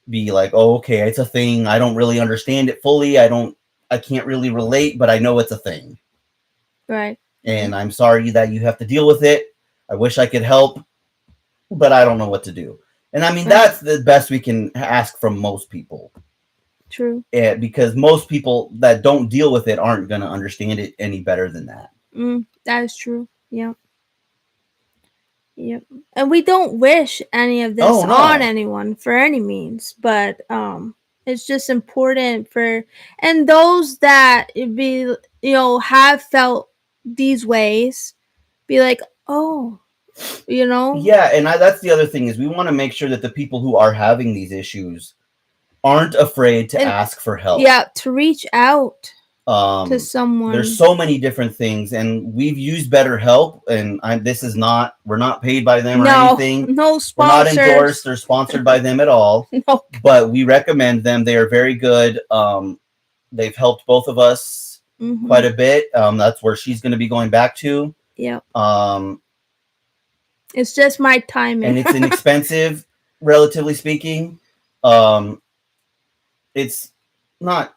be like, "Oh, okay, it's a thing. I don't really understand it fully. I can't really relate, but I know it's a thing." Right. and I'm sorry that you have to deal with it. I wish I could help, but I don't know what to do. And I mean, Right. that's the best we can ask from most people. True. Because most people that don't deal with it aren't going to understand it any better than that. That is true. Yep. Yep. And we don't wish any of this Oh, on no. anyone for any means, but it's just important for and those that be have felt these ways be like, "Oh, you know, Yeah, and that's the other thing is we want to make sure that the people who are having these issues aren't afraid to and ask for help. yeah, to reach out to There's someone." so many different things, and we've used BetterHelp, and this is not we're not paid by them or No, anything. no We're not endorsed sponsors. or sponsored by them at all, No. but we recommend them. They are very good. They've helped both of us quite Mhm. a bit. That's where she's going to be going back to. Yep. Um, It's just my timing. and it's inexpensive, relatively speaking. Um, it's not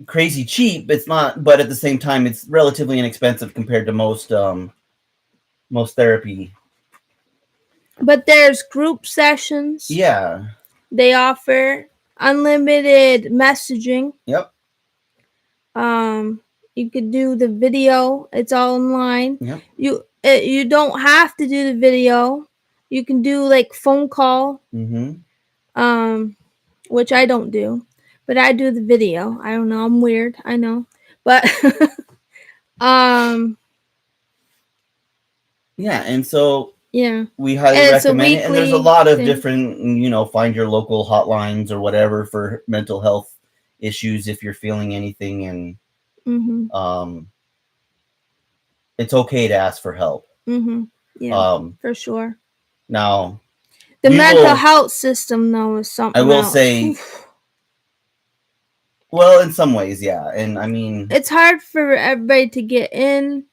crazy cheap. It's not, but at the same time, it's relatively inexpensive compared to most therapy. But there's group sessions. Yeah. They offer unlimited messaging. Yep. Um, you could do the video. It's all online. Yep. You don't have to do the video. You can do like phone call. Mm-hmm. Um, which I don't do, but I do the video. I don't know. I'm weird. I know, but um, Yeah, and so yeah. we highly And it's a recommend it. And there's a weekly lot of thing. different, find your local hotlines or whatever for mental health issues if you're feeling anything, and Mhm. it's okay to ask for help. Mhm. Yeah, Um, for sure. now The we mental will. health system though is I something will else. say, Oof. well, in some ways, yeah, and I mean, It's hard for everybody to get in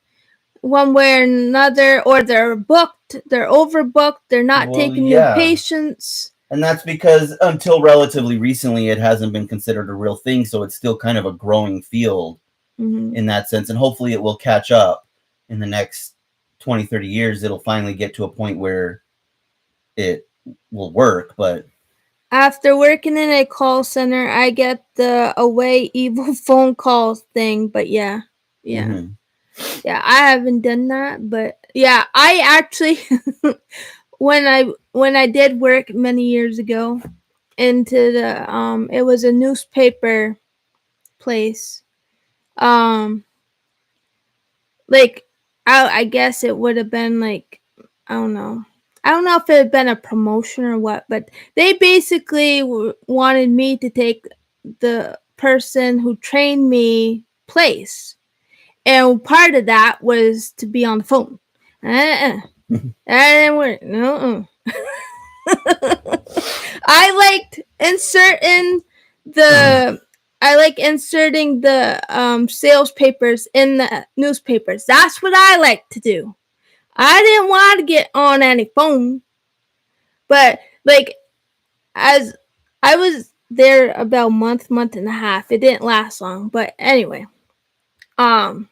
one way or another, or they're booked, they're overbooked, they're not well, taking new yeah, patients. and that's because until relatively recently, it hasn't been considered a real thing, so it's still kind of a growing field Mm-hmm. in that sense, and hopefully, it will catch up in the next 20, 30 years. It'll finally get to a point where it will work, but After working in a call center, I get the away evil phone calls thing, but yeah. Yeah. mm-hmm. Yeah, I haven't done that, but yeah, I actually when I did work many years ago into the it was a newspaper place. Um like I guess it would have been like I don't know. I don't know if it had been a promotion or what, but they basically wanted me to take the person who trained me place, and part of that was to be on the phone. Uh-uh. That didn't work. No. I liked inserting the I like inserting the sales papers in the newspapers. That's what I like to do. I didn't want to get on any phone, but like as I was there about month and a half. It didn't last long, but anyway. Um,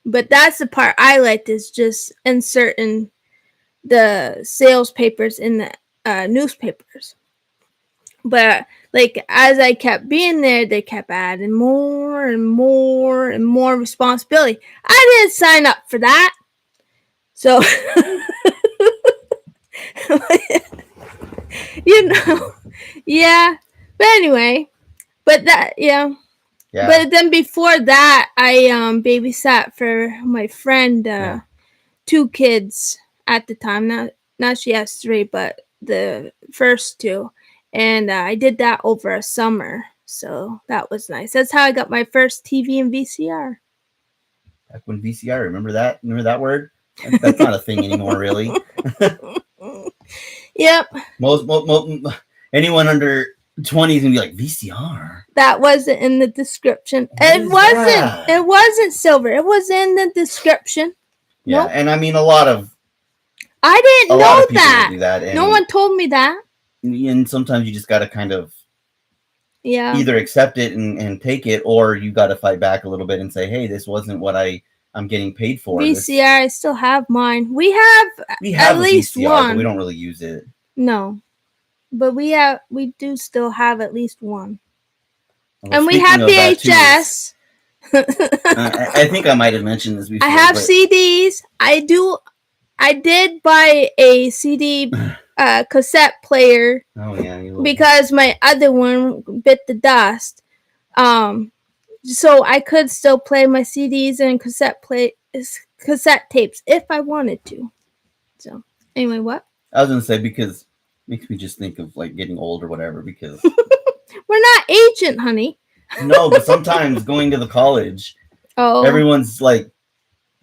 but that's the part I liked is just inserting the sales papers in the newspapers. But like as I kept being there, they kept adding more and more and more responsibility. I didn't sign up for that. So you know, yeah. But anyway, but that yeah. Yeah. But then before that, I babysat for my friend, Yeah. two kids at the time. Now she has three, but the first two, and I did that over a summer. So that was nice. That's how I got my first TV and VCR. Back when VCR, remember that? Remember that word? That's not a thing anymore, really. Yep, Most anyone under 20 is gonna be like VCR. that wasn't in the description. What is that? It wasn't silver. It was in the description. Yeah, Nope. and I mean a lot of I didn't know people that. will do that, No one told me that. and sometimes you just got to kind of Yeah. either accept it and take it, or you got to fight back a little bit and say, hey, this wasn't what I I'm getting paid for. VCR, I still have mine. We have at a least VCR, one. but we don't really use it. No, but we do still have at least one. Well, and we have VHS. I think I might have mentioned this before. I have CDs. I did buy a CD cassette player. Oh yeah, because my other one bit the dust. So I could still play my CDs and cassette tapes if I wanted to. So anyway, what? I was gonna say because it makes me just think of like getting old or whatever because we're not ancient, honey. No, but sometimes going to the college, everyone's like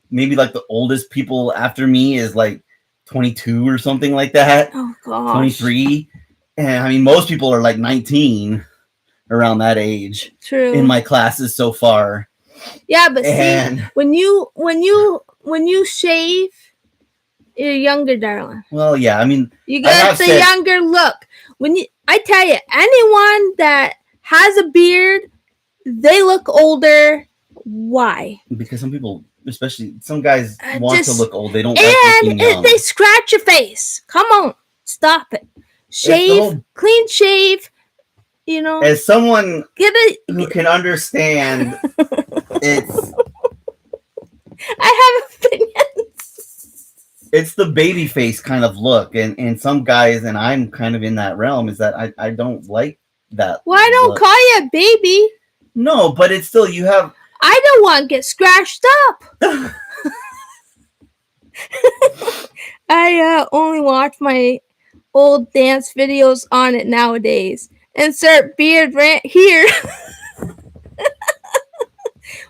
maybe like the oldest people after me is like 22 or something like that. Oh gosh. 23. And I mean most people are like 19 around that age. True. In my classes so far. Yeah, but see, when you shave, you're younger, darling. Well, yeah, I mean, you get the younger look. I tell you, anyone that has a beard, they look older. Why? Because some people, especially some guys, want to look old. They don't like looking young. They scratch your face. Come on, stop it. Shave, clean shave. You know, as someone who can understand, it's. I have opinions. It's the baby face kind of look, and some guys, and I'm kind of in that realm, is that I don't like that. Well, I don't call you a baby. No, but it's still, you have... I don't want to get scratched up. I only watch my old dance videos on it nowadays. Insert beard rant here.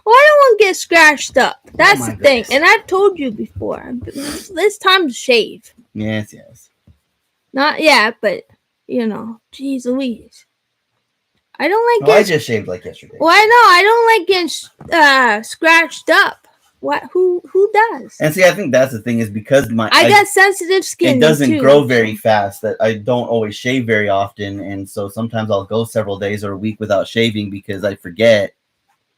Well, I don't want to get scratched up. That's the thing. And I've told you before. It's time to shave. Yes. Not yet, but, you know, geez Louise. I don't like I just shaved like yesterday. Well, I know. I don't like getting scratched up. What? Who does? And see, I think that's the thing is because I got sensitive skin. It doesn't grow very fast. That I don't always shave very often, and so sometimes I'll go several days or a week without shaving because I forget.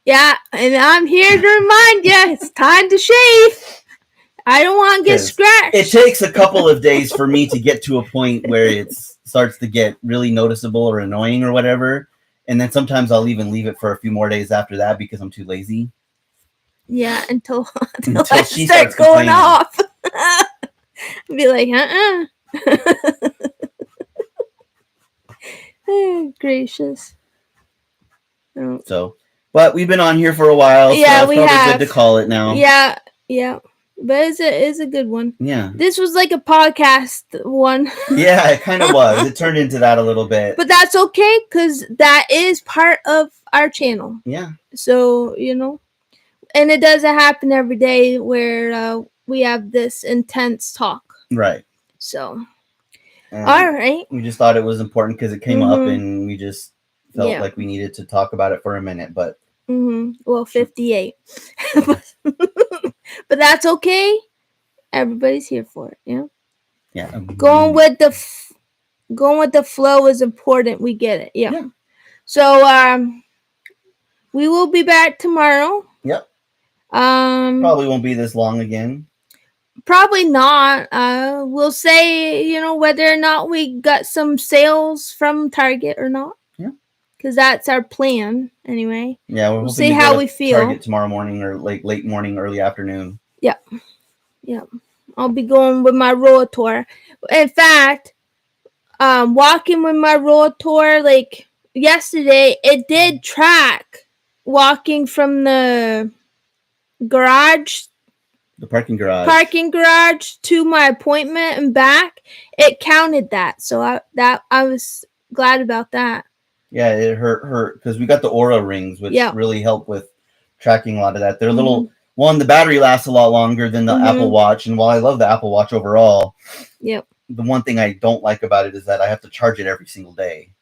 Yeah, and I'm here to remind you, it's time to shave. I don't want to get scratched. It takes a couple of days for me to get to a point where it starts to get really noticeable or annoying or whatever. And then sometimes I'll even leave it for a few more days after that because I'm too lazy. Yeah, until she starts going off. Be like, Oh, gracious. Oh. So, but we've been on here for a while. Yeah, so it's probably good to call it now. Yeah. But it's a good one. Yeah. This was like a podcast one. Yeah, it kind of was. It turned into that a little bit. But that's okay, because that is part of our channel. Yeah. So, you know. And it doesn't happen every day where we have this intense talk. Right. So. All right. We just thought it was important because it came up and we just felt like we needed to talk about it for a minute. But. Well, 58. But that's okay. Everybody's here for it, yeah. Yeah. Going with the flow is important. We get it. Yeah. So we will be back tomorrow. Yep. Probably won't be this long again. Probably not. We'll say, you know, whether or not we got some sales from Target or not. Yeah. Because that's our plan, anyway. Yeah, we'll see how we feel. Target tomorrow morning or late morning, early afternoon. Yep. I'll be going with my rollator. In fact, walking with my rollator, like yesterday, it did track walking from the garage. The parking garage to my appointment and back. It counted that, so I was glad about that. Yeah, it hurt because we got the Aura rings, which really help with tracking a lot of that. They're a little the battery lasts a lot longer than the Apple Watch, and while I love the Apple Watch overall, the one thing I don't like about it is that I have to charge it every single day.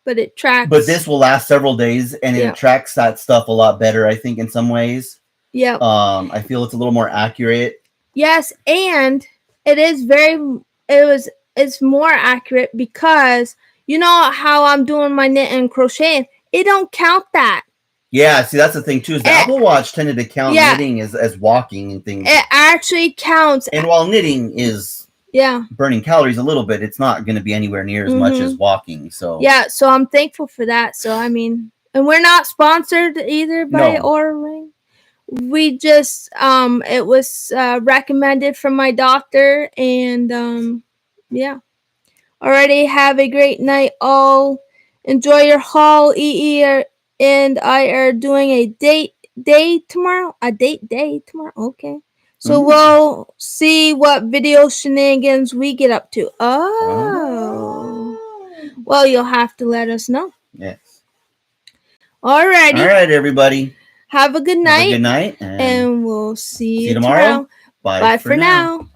But it tracks. But this will last several days, and it tracks that stuff a lot better, I think, in some ways. Yeah. I feel it's a little more accurate. Yes, and it's more accurate because you know how I'm doing my knit and crocheting. It don't count that. Yeah, see, that's the thing too. Is the Apple Watch tended to count knitting as walking and things. It actually counts. And while knitting is yeah burning calories a little bit, it's not going to be anywhere near as much as walking. So yeah, so I'm thankful for that. So I mean, and we're not sponsored either by Oura Ring. We just it was recommended from my doctor, and yeah. Already have a great night all. Enjoy your haul. And I are doing a date day tomorrow. A date day tomorrow. Okay. So we'll see what video shenanigans we get up to. Oh. Well, you'll have to let us know. Yes. Alrighty. All right, everybody. Have a good night. Have a good night. And we'll see you tomorrow. Bye for now.